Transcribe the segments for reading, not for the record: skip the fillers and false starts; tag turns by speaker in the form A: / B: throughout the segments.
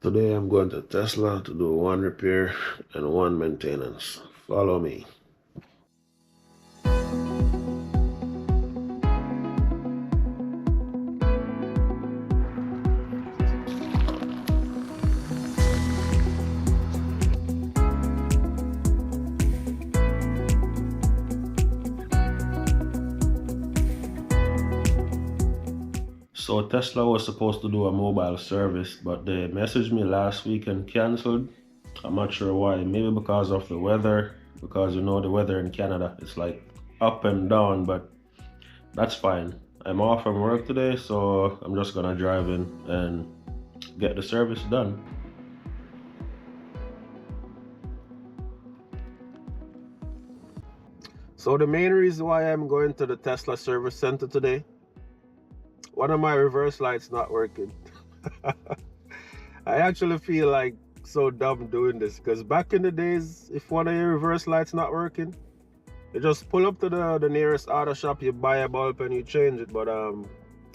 A: Today I'm going to Tesla to do one repair and one maintenance. Follow me. So Tesla was supposed to do a mobile service, but they messaged me last week and canceled. I'm not sure why. Maybe because of the weather, because you know the weather in Canada, it's like up and down, but that's fine. I'm off from work today, so I'm just gonna drive in and get the service done. So the main reason why I'm going to the Tesla service center today, one of my reverse lights not working. I actually feel like so dumb doing this because back in the days, if one of your reverse lights not working, you just pull up to the nearest auto shop, you buy a bulb and you change it. But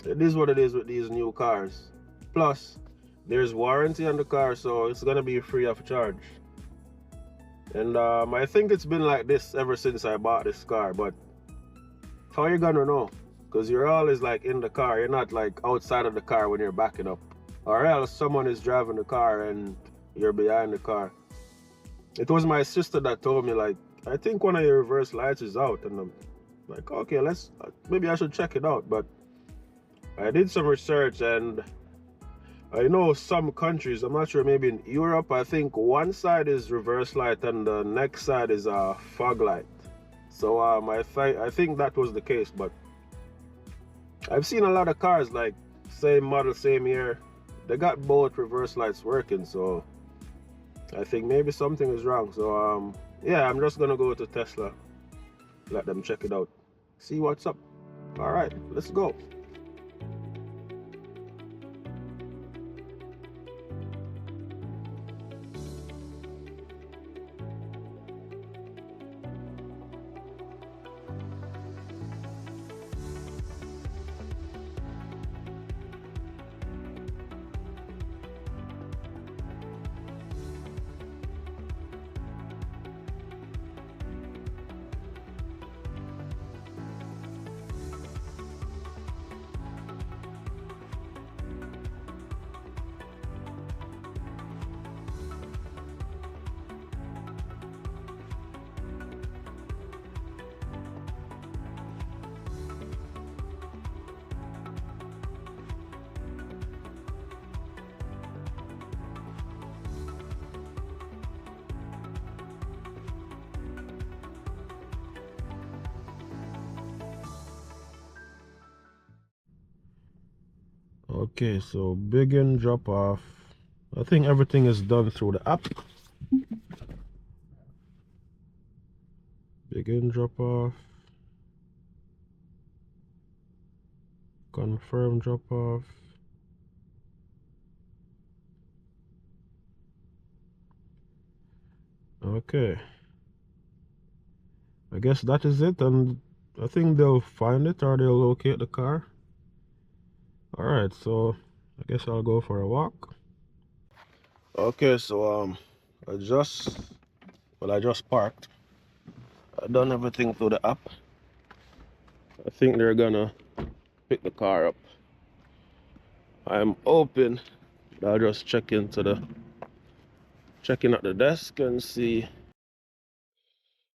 A: it is what it is with these new cars. Plus, there's warranty on the car, so it's gonna be free of charge. And I think it's been like this ever since I bought this car. But how you gonna know? Because you're always like in the car. You're not like outside of the car when you're backing up. Or else someone is driving the car and you're behind the car. It was my sister that told me, like, I think one of your reverse lights is out. And I'm like, okay, maybe I should check it out. But I did some research and I know some countries, I'm not sure, maybe in Europe, I think one side is reverse light and the next side is a fog light. So I think that was the case, but I've seen a lot of cars like same model, same year. They got both reverse lights working, so I think maybe something is wrong. So yeah, I'm just gonna go to Tesla, let them check it out, see what's up. All right, let's go. Okay, so begin drop off. I think everything is done through the app. Begin drop off. Confirm drop off. Okay. I guess that is it, and I think they'll find it or they'll locate the car. Alright, so I guess I'll go for a walk. Okay, so I just parked. I done everything through the app. I think they're gonna pick the car up. I'm open. I'll just checking at the desk and see.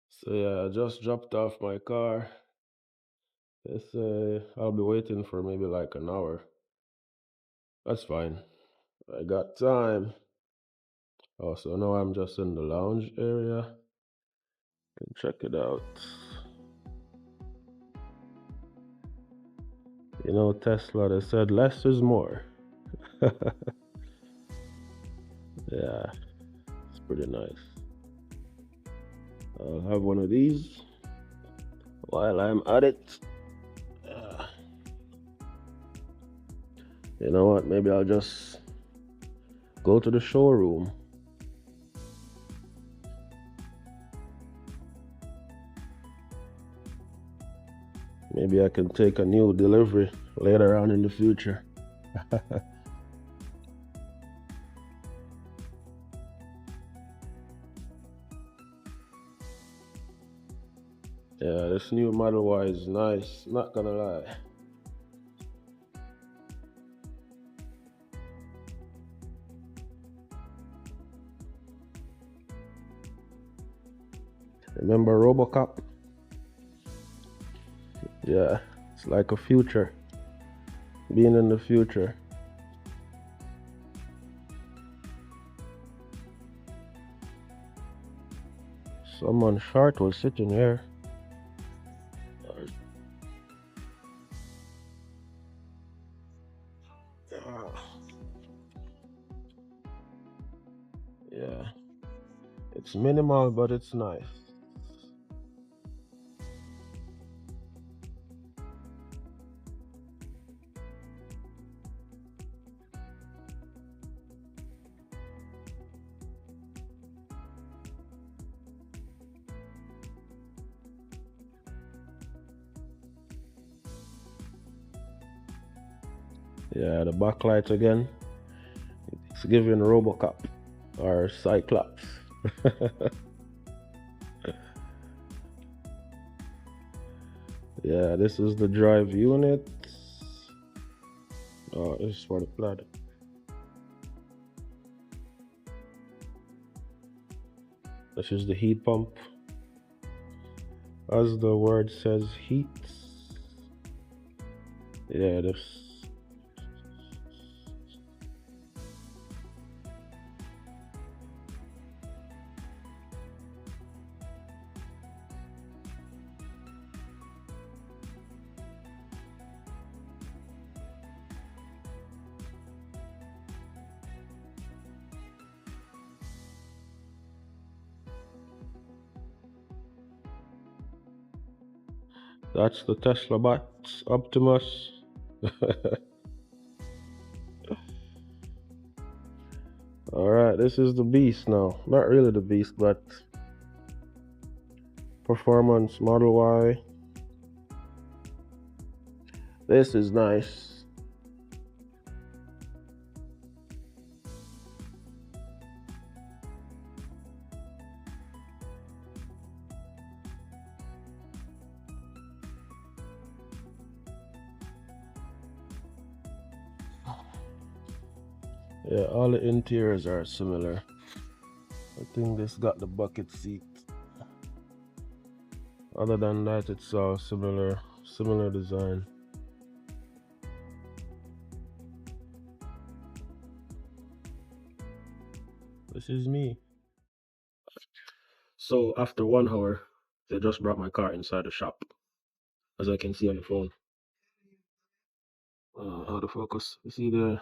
A: So yeah, I just dropped off my car. They say I'll be waiting for maybe like an hour. That's fine. I got time. Oh, so now I'm just in the lounge area. And check it out. You know, Tesla, they said less is more. Yeah, it's pretty nice. I'll have one of these while I'm at it. You know what? Maybe I'll just go to the showroom. Maybe I can take a new delivery later on in the future. Yeah, this new Model Y is nice, not gonna lie. Remember RoboCop? Yeah, it's like a future, being in the future. Someone short was sitting here. Yeah, it's minimal, but it's nice. Yeah, the backlight again. It's giving RoboCop or Cyclops. Yeah, this is the drive unit. Oh, this is for the flood. This is the heat pump. As the word says, heat. Yeah, this. That's the Tesla bot, Optimus. Alright, this is the beast now. Not really the beast, but performance Model Y. This is nice. Yeah, all the interiors are similar. I think this got the bucket seat. Other than that, it's all similar design. This is me. So after 1 hour, they just brought my car inside the shop, as I can see on the phone. Out of focus. You see the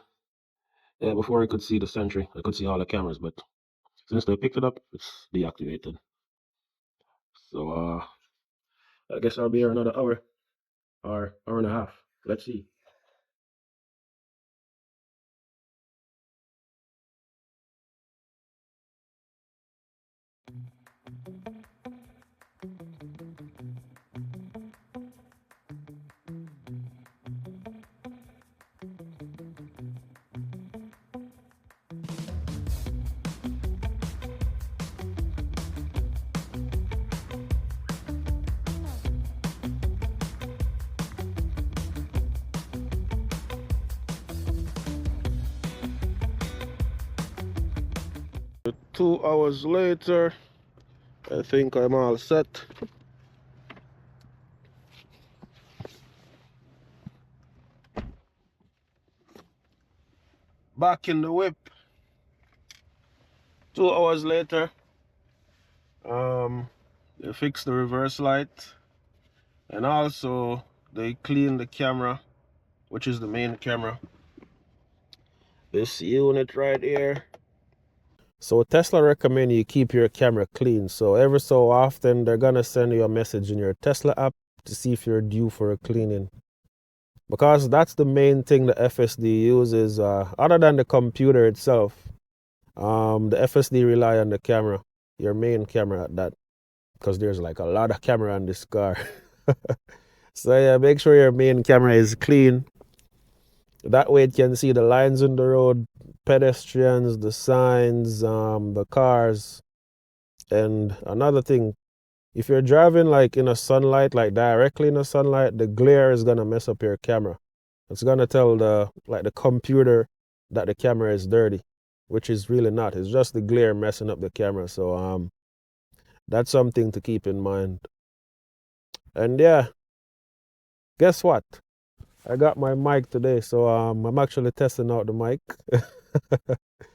A: yeah. Before I could see the Sentry, I could see all the cameras, but since they picked it up, it's deactivated. So I guess I'll be here another hour or hour and a half. Let's see. Two hours later, I think I'm all set. Back in the whip. 2 hours later, they fixed the reverse light, and also they cleaned the camera, which is the main camera. This unit right here. So Tesla recommend you keep your camera clean. So every so often they're gonna send you a message in your Tesla app to see if you're due for a cleaning. Because that's the main thing the FSD uses, other than the computer itself. The FSD rely on the camera, your main camera at that, because there's like a lot of camera on this car. So yeah, make sure your main camera is clean. That way it can see the lines in the road, pedestrians, the signs, the cars. And another thing, If you're driving like in a sunlight, like directly in the sunlight, the glare is gonna mess up your camera. It's gonna tell the computer that the camera is dirty, which is really not. It's just the glare messing up the camera. So that's something to keep in mind. And yeah, guess what? I got my mic today, so I'm actually testing out the mic.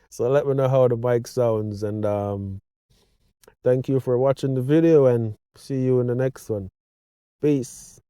A: So let me know how the mic sounds, and thank you for watching the video, and see you in the next one. Peace.